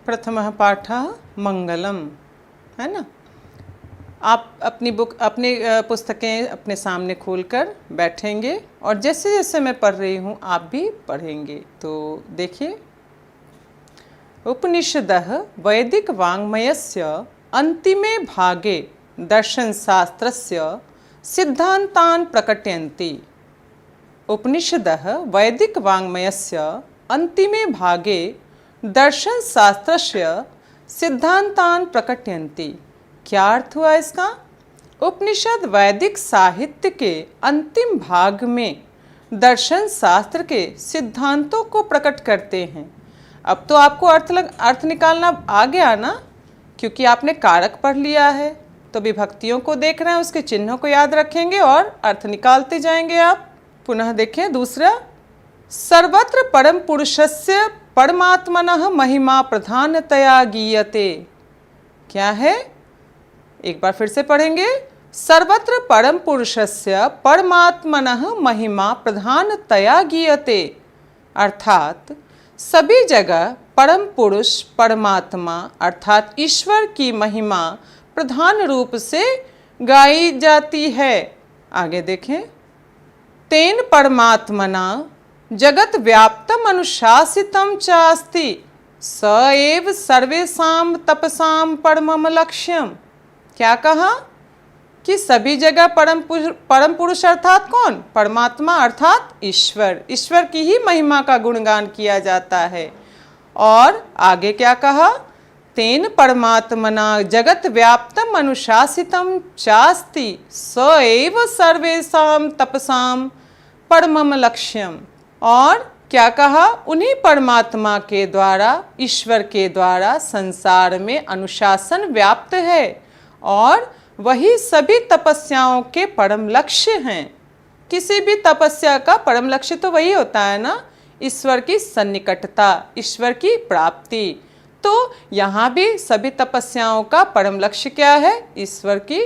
प्रथमः पाठः मंगलम, है ना। आप अपनी पुस्तकें अपने सामने खोलकर बैठेंगे और जैसे जैसे मैं पढ़ रही हूँ आप भी पढ़ेंगे। तो देखिए, उपनिषदः वैदिक वाङ्मयस्य अन्तिमे भागे दर्शनशास्त्रस्य सिद्धान्तान् प्रकटयन्ति। उपनिषदः वैदिक वाङ्मयस्य अन्तिमे भागे दर्शनशास्त्रस्य सिद्धान्तान् प्रकटयन्ति। क्या अर्थ हुआ इसका? उपनिषद वैदिक साहित्य के अंतिम भाग में दर्शन शास्त्र के सिद्धांतों को प्रकट करते हैं। अब तो आपको अर्थ निकालना आ गया ना, क्योंकि आपने कारक पढ़ लिया है। तो विभक्तियों को देख रहे हैं, उसके चिन्हों को याद रखेंगे और अर्थ निकालते जाएंगे आप। पुनः देखें दूसरा, सर्वत्र परम पुरुषस्य परमात्मनः महिमा प्रधानतया गीयते। क्या है? एक बार फिर से पढ़ेंगे। सर्वत्र परम पुरुषस्य परमात्मनः महिमा प्रधानतया गीयते, अर्थात सभी जगह परम पुरुष परमात्मा अर्थात ईश्वर की महिमा प्रधान रूप से गाई जाती है। आगे देखें, तेन परमात्मना जगत व्याप्तम अनुशासितम च अस्ति, स एव सर्वेषां तपसां परमम लक्ष्यम। क्या कहा? कि सभी जगह परम पुरुष अर्थात कौन? परमात्मा अर्थात ईश्वर। ईश्वर की ही महिमा का गुणगान किया जाता है। और आगे क्या कहा? तेन परमात्मना जगत व्याप्तम अनुशासितम चास्ति, स एव सर्वेषां तपसां परमम लक्ष्यम। और क्या कहा? उन्हीं परमात्मा के द्वारा, ईश्वर के द्वारा संसार में अनुशासन व्याप्त है और वही सभी तपस्याओं के परम लक्ष्य हैं। किसी भी तपस्या का परम लक्ष्य तो वही होता है ना, ईश्वर की सन्निकटता, ईश्वर की प्राप्ति। तो यहाँ भी सभी तपस्याओं का परम लक्ष्य क्या है? ईश्वर की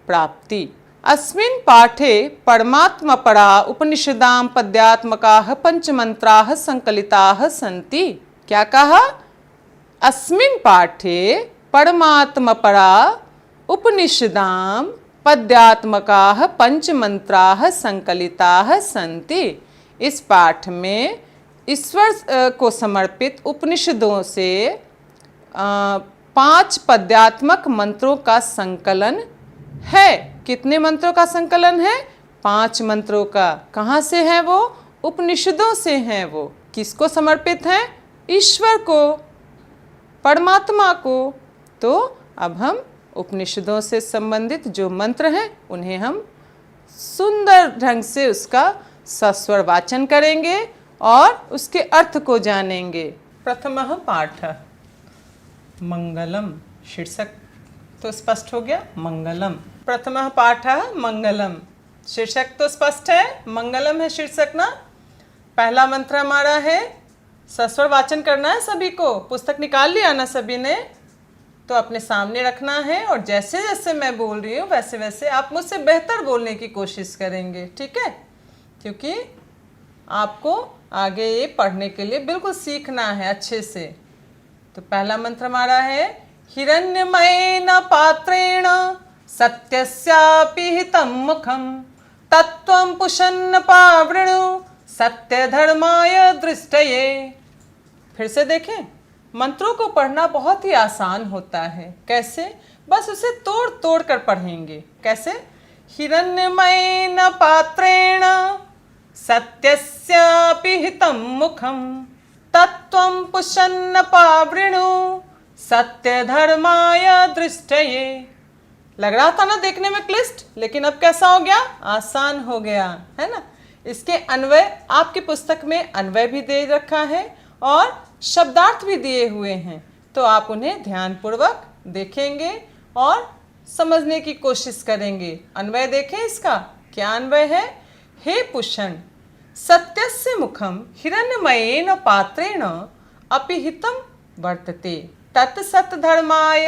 प्राप्ति। अस्मिन् पाठे परमात्मपरा उपनिषदां पद्यात्मकाः पंचमंत्राः संकलिताः सन्ति। क्या कहा? अस्मिन् पाठे परमात्मपरा उपनिषदां पद्यात्मकाः पंचमंत्राः संकलिताः सन्ति। इस पाठ में ईश्वर को समर्पित उपनिषदों से 5 पद्यात्मक मंत्रों का संकलन है। कितने मंत्रों का संकलन है? 5 मंत्रों का। कहाँ से है वो? उपनिषदों से हैं वो। किसको समर्पित हैं? ईश्वर को, परमात्मा को। तो अब हम उपनिषदों से संबंधित जो मंत्र हैं उन्हें हम सुंदर ढंग से उसका सस्वर वाचन करेंगे और उसके अर्थ को जानेंगे। प्रथमः पाठः मंगलम। शीर्षक तो स्पष्ट हो गया, मंगलम। प्रथमः पाठः मंगलम, शीर्षक तो स्पष्ट है, मंगलम है शीर्षक ना। पहला मंत्र हमारा है, सस्वर वाचन करना है सभी को। पुस्तक निकाल लिया ना सभी ने? तो अपने सामने रखना है और जैसे जैसे मैं बोल रही हूँ वैसे वैसे आप मुझसे बेहतर बोलने की कोशिश करेंगे, ठीक है? क्योंकि आपको आगे ये पढ़ने के लिए बिल्कुल सीखना है अच्छे से। तो पहला मंत्र हमारा है, हिरण्यमयेन पात्रेण सत्यस्यापि हितं मुखं तत्त्वं पुषन्न पावृणु सत्य धर्माय दृष्टये। फिर से देखें, मंत्रों को पढ़ना बहुत ही आसान होता है। कैसे? बस उसे तोड़ तोड़ कर पढ़ेंगे। कैसे? हिरण्यमयेन पात्रेण सत्यस्यापि हितं मुखं तत्त्वं पुषन्न पावृणु सत्य धर्माय दृष्टये। लग रहा था ना देखने में क्लिष्ट, लेकिन अब कैसा हो गया? आसान हो गया, है ना। इसके अन्वय आपकी पुस्तक में अन्वय भी दे रखा है और शब्दार्थ भी दिए हुए हैं। तो आप उन्हें ध्यानपूर्वक देखेंगे और समझने की कोशिश करेंगे। अन्वय देखें इसका। क्या अन्वय है? हे पुषण, सत्यस्य मुखम हिरण्यमयेन पात्रेण अपि हितं वर्तते तत्सत धर्माय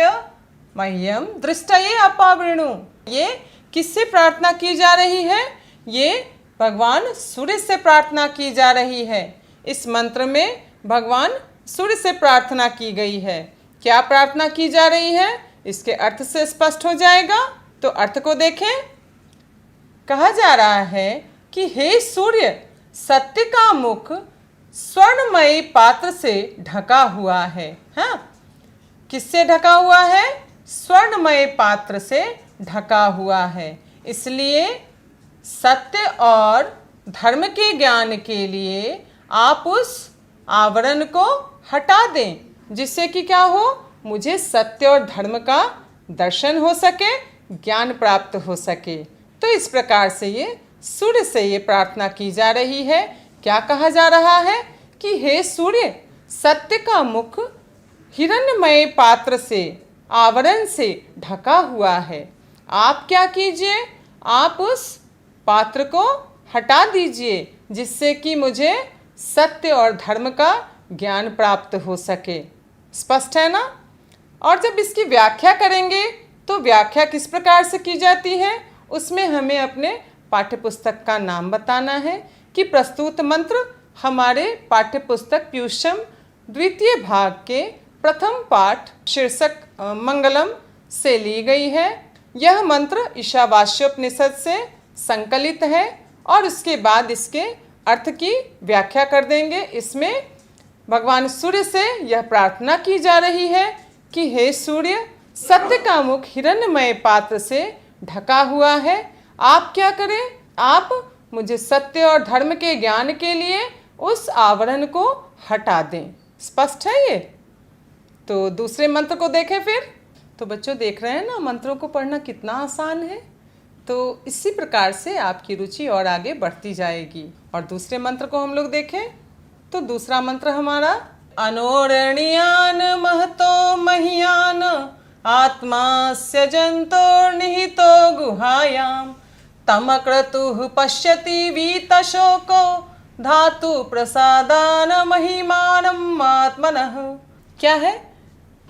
मह्यम दृष्टये अपावृणु। ये किससे प्रार्थना की जा रही है? ये भगवान सूर्य से प्रार्थना की जा रही है। इस मंत्र में भगवान सूर्य से प्रार्थना की गई है क्या प्रार्थना की जा रही है इसके अर्थ से स्पष्ट हो जाएगा। तो अर्थ को देखें। कहा जा रहा है कि हे सूर्य, सत्य का मुख स्वर्णमयी पात्र से ढका हुआ है। हाँ, किससे ढका हुआ है? स्वर्णमय पात्र से ढका हुआ है। इसलिए सत्य और धर्म के ज्ञान के लिए आप उस आवरण को हटा दें, जिससे कि क्या हो, मुझे सत्य और धर्म का दर्शन हो सके, ज्ञान प्राप्त हो सके। तो इस प्रकार से ये सूर्य से ये प्रार्थना की जा रही है। क्या कहा जा रहा है कि हे सूर्य, सत्य का मुख हिरण्मय पात्र से, आवरण से ढका हुआ है। आप क्या कीजिए, आप उस पात्र को हटा दीजिए, जिससे कि मुझे सत्य और धर्म का ज्ञान प्राप्त हो सके। स्पष्ट है ना? और जब इसकी व्याख्या करेंगे तो व्याख्या किस प्रकार से की जाती है, उसमें हमें अपने पाठ्यपुस्तक का नाम बताना है कि प्रस्तुत मंत्र हमारे पाठ्यपुस्तक पीयूषम द्वितीय भाग के प्रथम पाठ शीर्षक मंगलम से ली गई है। यह मंत्र ईशावास्योपनिषद से संकलित है और उसके बाद इसके अर्थ की व्याख्या कर देंगे। इसमें भगवान सूर्य से यह प्रार्थना की जा रही है कि हे सूर्य, सत्य का मुख हिरण्मय पात्र से ढका हुआ है। आप क्या करें, आप मुझे सत्य और धर्म के ज्ञान के लिए उस आवरण को हटा दें। स्पष्ट है ये? तो दूसरे मंत्र को देखें फिर। तो बच्चों देख रहे हैं ना, मंत्रों को पढ़ना कितना आसान है। तो इसी प्रकार से आपकी रुचि और आगे बढ़ती जाएगी। और दूसरे मंत्र को हम लोग देखें तो दूसरा मंत्र हमारा अनोरणीयान महतो महीयान आत्मास्य जंतोर्निहितो गुहायाम तमक्रतुः पश्यति वीतशोको धातु प्रसादान महिमानम आत्मनः। क्या है?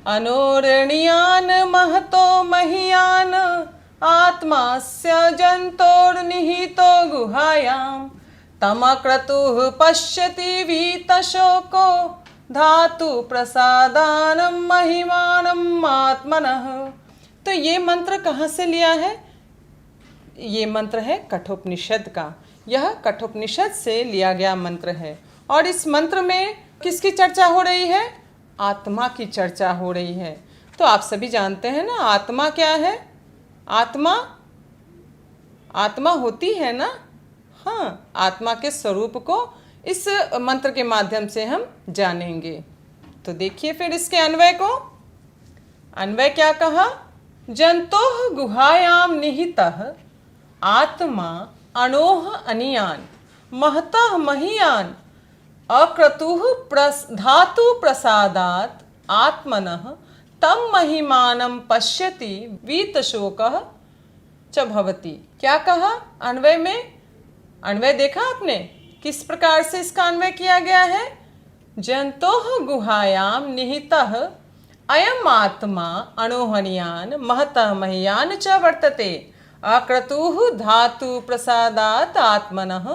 अनोरणीयान महतो महीयान आत्मास्य जंतोर्निहितो गुहायाम तमक्रतुः पश्यति वीतशोको धातु प्रसादानम महिमानम आत्मनः। तो ये मंत्र कहाँ से लिया है? ये मंत्र है कठोपनिषद का। यह कठोपनिषद से लिया गया मंत्र है। और इस मंत्र में किसकी चर्चा हो रही है? आत्मा की चर्चा हो रही है। तो आप सभी जानते हैं ना, आत्मा क्या है? आत्मा होती है ना। हाँ, आत्मा के स्वरूप को इस मंत्र के माध्यम से हम जानेंगे। तो देखिए फिर इसके अन्वय को। अन्वय क्या कहा? जंतोः गुहायाम निहितः आत्मा अणोः अनियान महतः महीयान अक्रतुः धातु प्रसादात् आत्मनः तम महिमानं पश्यति वीतशोकः च भवति। क्या कहा अन्वय में? अन्वय देखा आपने किस प्रकार से इसका अन्वय किया गया है? जंतोः गुहायाम निहितः अयम आत्मा अणोहनियान महतः महीयान च वर्तते अक्रतुः धातु प्रसादात् आत्मनः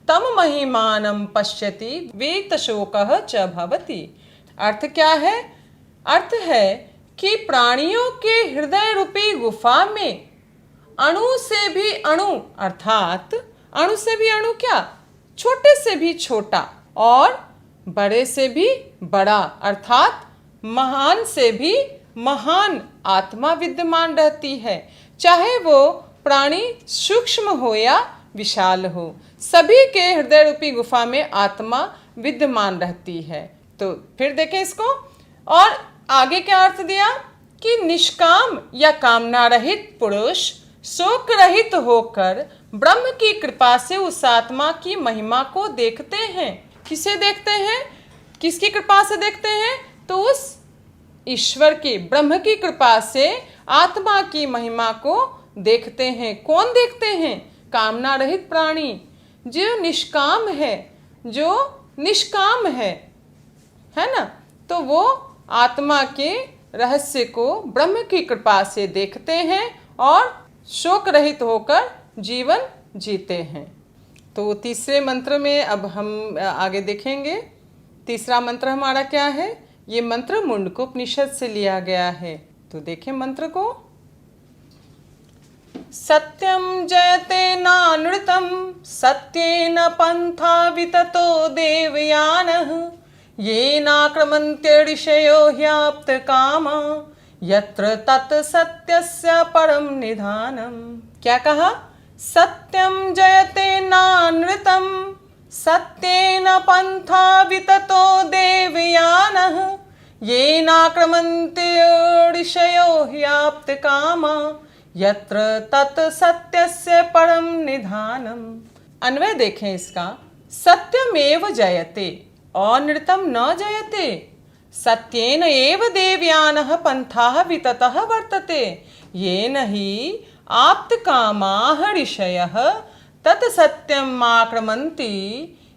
तम महिमानं पश्यति वीतशोकः च भवति। अर्थ क्या है? अर्थ है कि प्राणियों के हृदय रूपी गुफा में अणु से भी अणु, अर्थात अणु से भी अणु क्या, छोटे से भी छोटा और बड़े से भी बड़ा, अर्थात महान से भी महान आत्मा विद्यमान रहती है। चाहे वो प्राणी सूक्ष्म हो या विशाल हो, सभी के हृदय रूपी गुफा में आत्मा विद्यमान रहती है। तो फिर देखें इसको। और आगे क्या अर्थ दिया कि निष्काम या कामना रहित पुरुष शोक रहित होकर ब्रह्म की कृपा से उस आत्मा की महिमा को देखते हैं। किसे देखते हैं? किसकी कृपा से देखते हैं? तो उस ईश्वर की, ब्रह्म की कृपा से आत्मा की महिमा को देखते हैं। कौन देखते हैं? कामना रहित प्राणी, जो निष्काम है, जो निष्काम है ना, तो वो आत्मा के रहस्य को ब्रह्म की कृपा से देखते हैं और शोक रहित होकर जीवन जीते हैं। तो तीसरे मंत्र में अब हम आगे देखेंगे। तीसरा मंत्र हमारा क्या है ये मंत्र मुंडकोपनिषद से लिया गया है। तो देखें मंत्र को। सत्यम जयते नानृतम सत्येन पंथा विततो देवयानः येनाक्रमन्ते ऋषयो ह्याप्त कामा यत्र तत् सत्यस्य परम निधानम। क्या कहा? सत्यम जयते नानृतम सत्येन पंथा विततो देवयानः येनाक्रमन्ते ऋषयो ह्याप्त कामा यत्र तत् सत्यस्य परम निधानम। अन्वय देखें इसका। सत्यमेव जयते अनृतम न जयते सत्येन एव देवयानः पंथाः विततः वर्तते येन हि आप्तकामाः ऋषयः तत् सत्यम् आक्रमन्ति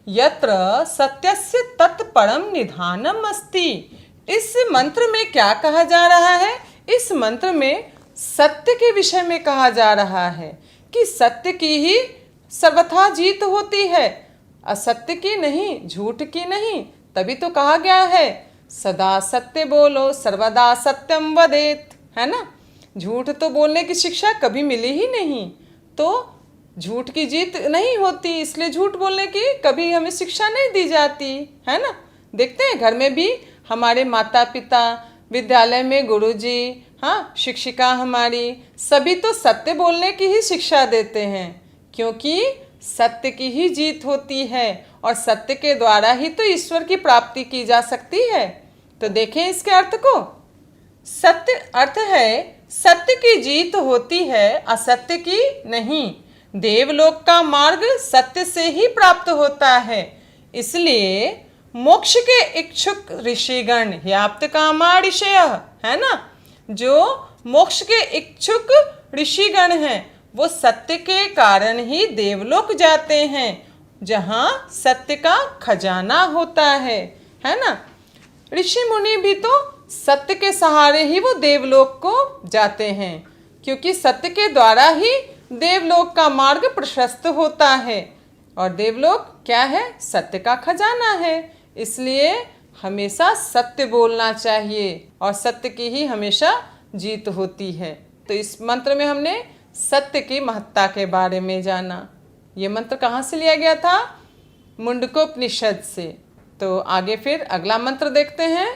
यत्र सत्यस्य तत् परम निधानम अस्ति। इस मंत्र में क्या कहा जा रहा है? इस मंत्र में सत्य के विषय में कहा जा रहा है कि सत्य की ही सर्वथा जीत होती है, असत्य की नहीं, झूठ की नहीं। तभी तो कहा गया है सदा सत्य बोलो सर्वदा सत्यम वदेत, है ना। झूठ तो बोलने की शिक्षा कभी मिली ही नहीं, तो झूठ की जीत नहीं होती, इसलिए झूठ बोलने की कभी हमें शिक्षा नहीं दी जाती, है ना। देखते हैं घर में भी हमारे माता पिता, विद्यालय में गुरुजी, हाँ शिक्षिका हमारी, सभी तो सत्य बोलने की ही शिक्षा देते हैं, क्योंकि सत्य की ही जीत होती है और सत्य के द्वारा ही तो ईश्वर की प्राप्ति की जा सकती है। तो देखें इसके अर्थ को। सत्य अर्थ है सत्य की जीत होती है, असत्य की नहीं। देवलोक का मार्ग सत्य से ही प्राप्त होता है, इसलिए मोक्ष के इच्छुक ऋषिगण ह्याप्त कामा ऋषयः, है ना, जो मोक्ष के इच्छुक ऋषिगण हैं वो सत्य के कारण ही देवलोक जाते हैं, जहाँ सत्य का खजाना होता है ना। ऋषि मुनि भी तो सत्य के सहारे ही वो देवलोक को जाते हैं, क्योंकि सत्य के द्वारा ही देवलोक का मार्ग प्रशस्त होता है, और देवलोक क्या है? सत्य का खजाना है। इसलिए हमेशा सत्य बोलना चाहिए और सत्य की ही हमेशा जीत होती है। तो इस मंत्र में हमने सत्य की महत्ता के बारे में जाना। ये मंत्र कहाँ से लिया गया था? मुंडकोपनिषद से। तो आगे फिर अगला मंत्र देखते हैं।